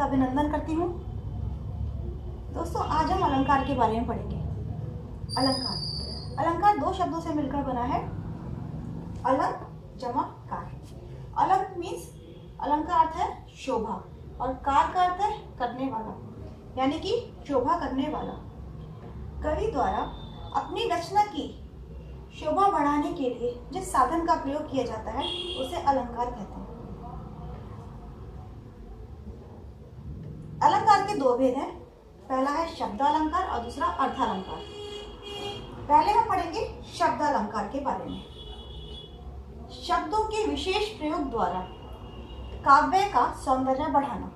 अभिनंदन करती हूँ। दोस्तों, आज हम अलंकार के बारे में पढ़ेंगे। अलंकार अलंकार दो शब्दों से मिलकर बना है, अलंक जमा कार। अलंक मीन्स अलंक का अर्थ है शोभा और कार का अर्थ है करने वाला, यानी कि शोभा करने वाला। कवि द्वारा अपनी रचना की शोभा बढ़ाने के लिए जिस साधन का प्रयोग किया जाता है उसे अलंकार कहते हैं। अलंकार के दो भेद हैं, पहला है शब्द अलंकार और दूसरा अर्थ अलंकार। पहले हम पढ़ेंगे शब्द अलंकार के बारे में। शब्दों के विशेष प्रयोग द्वारा काव्य का सौंदर्य बढ़ाना।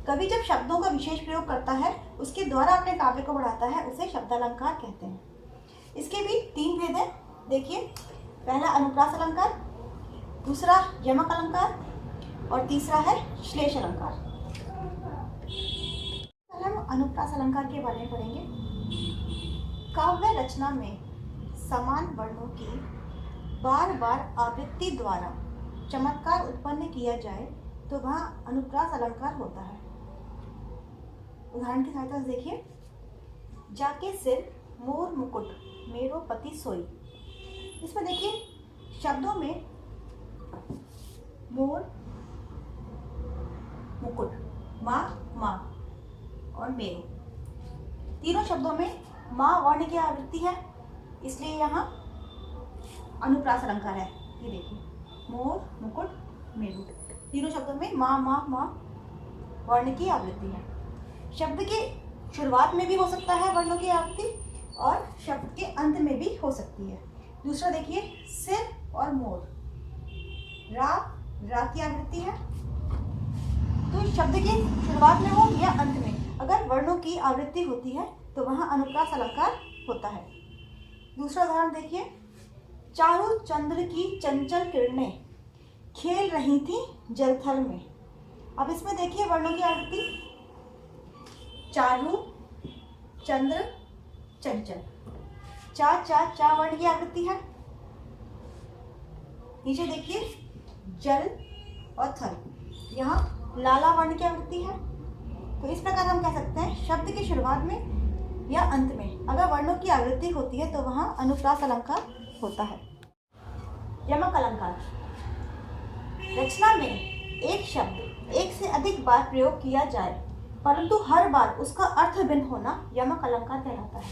कवि जब शब्दों का विशेष प्रयोग करता है, उसके द्वारा अपने काव्य को बढ़ाता है, उसे शब्द अलंकार कहते हैं। इसके भी तीन भेद हैं, देखिए। पहला अनुप्रास अलंकार, दूसरा यमक अलंकार और तीसरा है श्लेष अलंकार। हम अनुप्रास अलंकार के बारे में पढ़ेंगे। काव्य रचना में समान वर्णों की बार बार आवृत्ति द्वारा चमत्कार उत्पन्न किया जाए तो वह अनुप्रास अलंकार होता है। उदाहरण की सहायता से देखिए। जाके सिर मोर मुकुट मेरो पति सोई। इसमें देखिए शब्दों में मोर, मुकुट, माँ माँ और मेरो, तीनों शब्दों में माँ वर्ण की आवृत्ति है, इसलिए यहाँ अनुप्रास अलंकार है। ये देखिए, मोर मुकुट मेरो, तीनों शब्दों में माँ माँ माँ वर्ण की आवृत्ति है। शब्द के शुरुआत में भी हो सकता है वर्णों की आवृत्ति और शब्द के अंत में भी हो सकती है। दूसरा देखिए, सिर और मोर, रा की आवृत्ति है, तो शब्द की शुरुआत में हो या अंत में अगर वर्णों की आवृत्ति होती है तो वहाँ अनुप्रास अलंकार होता है। दूसरा उदाहरण देखिए। चारु चंद्र की चंचल किरणें खेल रही थी जलथल में। अब इसमें देखिए वर्णों की आवृत्ति, चारु चंद्र चंचल, चा वर्ण की आवृत्ति है। नीचे देखिए जल और थल, यहाँ लाला वर्ण की आवृत्ति है। तो इस प्रकार हम कह सकते हैं शब्द की शुरुआत में या अंत में अगर वर्णों की आवृत्ति होती है तो वहाँ अनुप्रास अलंकार होता है। यमक अलंकार। रचना में एक शब्द एक से अधिक बार प्रयोग किया जाए परंतु हर बार उसका अर्थ भिन्न होना यमक अलंकार कहलाता है।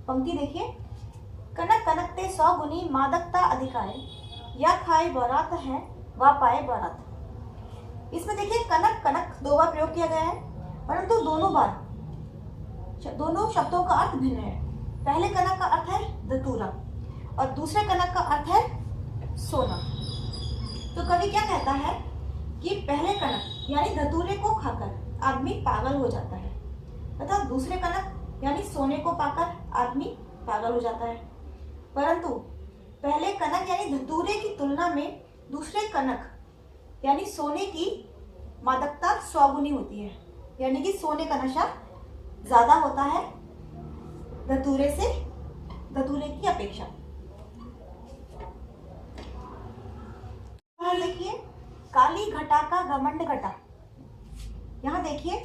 पंक्ति देखिए। कनक कनकते 100 गुनी मादकता अधिकारे, या खाए बरात है वा पाए बरात। इसमें देखिए कनक कनक दो बार प्रयोग किया गया है परंतु दोनों शब्दों का अर्थ भिन्न है। पहले कनक का अर्थ है धतूरा और दूसरे कनक का अर्थ है सोना। तो कवि क्या कहता है कि पहले कनक यानी धतूरे को खाकर आदमी पागल हो जाता है तथा दूसरे कनक यानी सोने को पाकर आदमी पागल हो जाता है। परंतु पहले कनक यानी धतूरे की तुलना में दूसरे कनक यानी सोने की मादकता 100 गुनी होती है, यानी कि सोने का नशा ज्यादा होता है धतूरे की अपेक्षा। देखिए काली घटा का घमंड घटा। यहाँ देखिए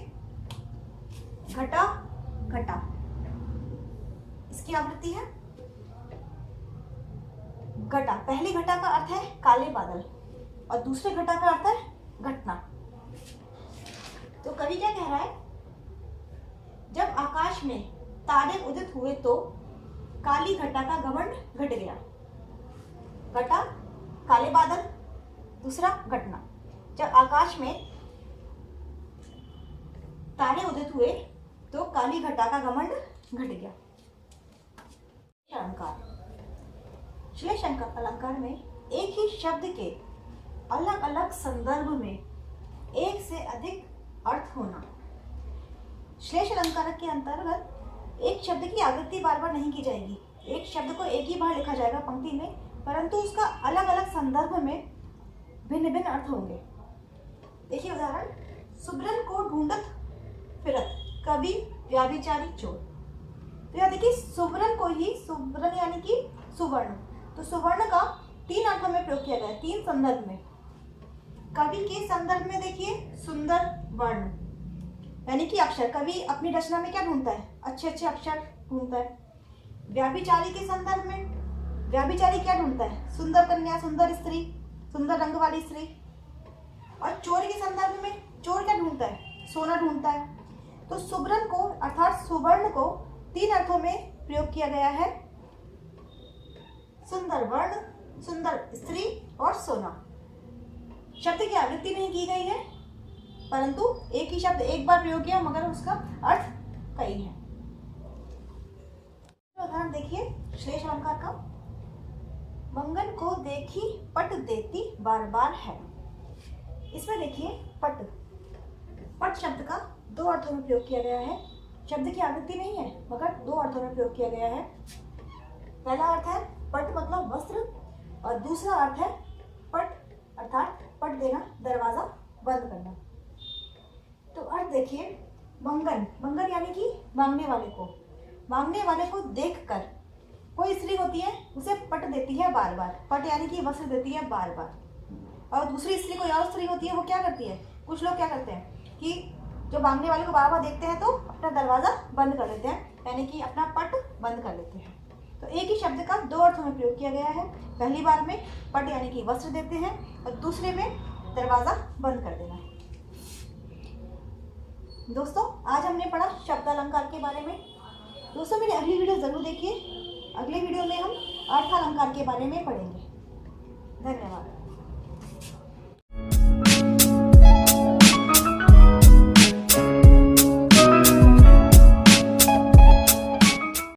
घटा घटा, इसकी आवृत्ति है घटा। पहली घटा का अर्थ है काले बादल और दूसरे घटा का अर्थ है घटना। तो कवि क्या कह रहा है, जब आकाश में तारे उदित हुए तो काली घटा का घमंड घट गया। घटा काले बादल, दूसरा घटना। जब आकाश में तारे उदित हुए तो काली घटा का घमंड घट गया। अलंकार। श्लेष अलंकार में एक ही शब्द के अलग अलग संदर्भ में एक से अधिक अर्थ होना। श्लेष अलंकार के अंतर्गत एक शब्द की आवृत्ति बार बार नहीं की जाएगी, एक शब्द को एक ही बार लिखा जाएगा पंक्ति में, परंतु उसका अलग अलग संदर्भ में भिन्न भिन्न अर्थ होंगे। देखिए उदाहरण, सुब्रन को ढूंढत फिरत कवि व्याभिचारी चोर। तो यहाँ देखिए सुब्रन को ही, सुब्रन यानी कि सुवर्ण, तो सुवर्ण का 3 अर्थों में प्रयोग किया गया है, 3 संदर्भ में। कवि के संदर्भ में देखिए सुंदर वर्ण, यानी कि अक्षर। कवि अपनी रचना में क्या ढूंढता है? अच्छे अच्छे अक्षर ढूंढता है। व्याभिचारी के संदर्भ में व्याभिचारी क्या ढूंढता है? सुंदर कन्या, सुंदर स्त्री, सुंदर रंग वाली स्त्री। और चोर के संदर्भ में चोर क्या ढूंढता है? सोना ढूंढता है। तो सुवर्ण को अर्थात सुवर्ण को 3 अर्थों में प्रयोग किया गया है, सुंदर वर्ण, सुंदर स्त्री और सोना। शब्द की आवृत्ति नहीं की गई है, परंतु एक ही शब्द एक बार प्रयोग किया मगर उसका अर्थ कई है। उदाहरण देखिए श्लेष अलंकार का। मंगन को देखी पट देती बार बार है। इसमें देखिए पट, पट शब्द का 2 अर्थों में प्रयोग किया गया है। शब्द की आवृत्ति नहीं है मगर 2 अर्थों में प्रयोग किया गया है। पहला अर्थ है पट मतलब वस्त्र, और दूसरा अर्थ है पट अर्थात पट देना, दरवाजा बंद करना। तो अर्थ देखिए, मंगन, मंगन यानी कि मांगने वाले को देखकर कोई स्त्री होती है उसे पट देती है बार बार, पट यानी कि वस्त्र देती है बार बार। और दूसरी स्त्री, कोई और स्त्री होती है, वो क्या करती है? कुछ लोग क्या करते हैं कि जो मांगने वाले को बार बार देखते हैं तो अपना दरवाजा बंद कर देते हैं, यानी कि अपना पट बंद कर लेते हैं। तो एक ही शब्द का 2 अर्थों में प्रयोग किया गया है। पहली बार में पट यानी कि वस्त्र देते हैं और दूसरे में दरवाजा बंद कर देना है। दोस्तों आज हमने पढ़ा शब्द अलंकार के बारे में। दोस्तों मेरी अगली वीडियो जरूर देखिए। अगले वीडियो में हम अर्थ अलंकार के बारे में पढ़ेंगे। धन्यवाद।